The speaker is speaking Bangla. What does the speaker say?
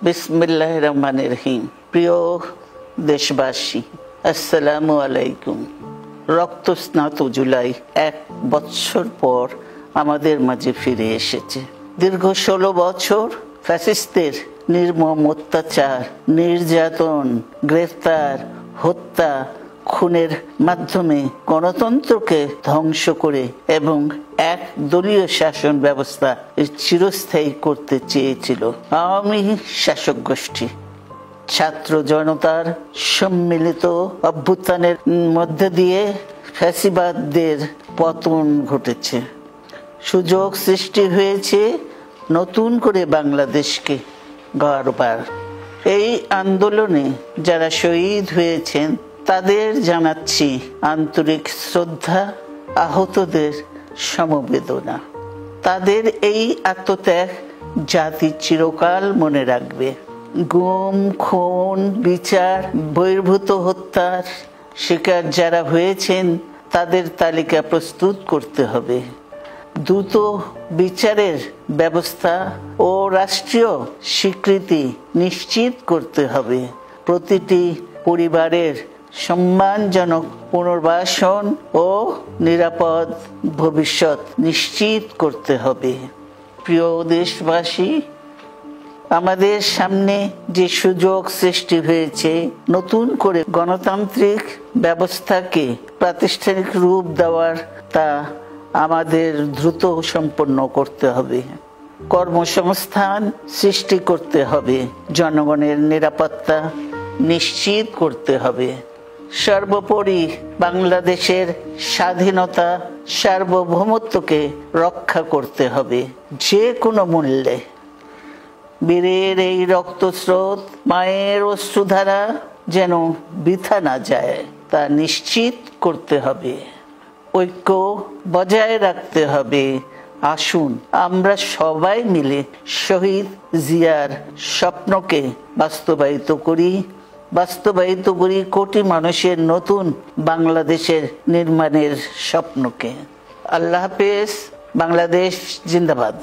বিসমিল্লাহির রহমানির রহিম। প্রিয় দেশবাসী, আসসালামু আলাইকুম। রক্তস্নাত জুলাই 1 বছর পর আমাদের মাঝে ফিরে এসেছে। দীর্ঘ 16 বছর ফ্যাসিস্টদের নির্মম অত্যাচার, নির্যাতন, গ্রেফতার, হত্যা, খুনের মাধ্যমে গণতন্ত্রকে ধ্বংস করে এবং এক দলীয় শাসন ব্যবস্থা চিরস্থায়ী করতে চেয়েছিল আওয়ামী শাসক গোষ্ঠী। ছাত্র জনতার সম্মিলিত অভ্যুত্থানের মধ্যে দিয়ে ফ্যাসিবাদদের পতন ঘটেছে। সুযোগ সৃষ্টি হয়েছে নতুন করে বাংলাদেশকে গড়বার। এই আন্দোলনে যারা শহীদ হয়েছেন তাদের জানাচ্ছি আন্তরিক শ্রদ্ধা, আহতদের সমবেদনা। তাদের এই আত্মত্যাগ জাতি চিরকাল মনে রাখবে। গুম, খুন, বিচার বহির্ভূত হত্যার শিকার যারা হয়েছেন তাদের তালিকা প্রস্তুত করতে হবে। দ্রুত বিচারের ব্যবস্থা ও রাষ্ট্রীয় স্বীকৃতি নিশ্চিত করতে হবে। প্রতিটি পরিবারের সম্মানজনক পুনর্বাসন ও নিরাপদ ভবিষ্যৎ নিশ্চিত করতে হবে। প্রিয় দেশবাসী, আমাদের সামনে যে সুযোগ সৃষ্টি হয়েছে নতুন করে গণতান্ত্রিক ব্যবস্থাকে প্রাতিষ্ঠানিক রূপ দেওয়ার, তা আমাদের দ্রুত সম্পন্ন করতে হবে। কর্মসংস্থান সৃষ্টি করতে হবে, জনগণের নিরাপত্তা নিশ্চিত করতে হবে। সর্বোপরি বাংলাদেশের স্বাধীনতা, সার্বভৌমত্বকে রক্ষা করতে হবে যে কোনো মূল্যে। বীরের এই রক্তস্রোত, মায়ের অশ্রুধারা যেন বৃথা না যায় তা নিশ্চিত করতে হবে। ঐক্য বজায় রাখতে হবে। আসুন আমরা সবাই মিলে শহীদ জিয়ার স্বপ্নকে বাস্তবায়িত করি কোটি মানুষের নতুন বাংলাদেশের নির্মাণের স্বপ্নকে। আল্লাহ হাফেজ। বাংলাদেশ জিন্দাবাদ।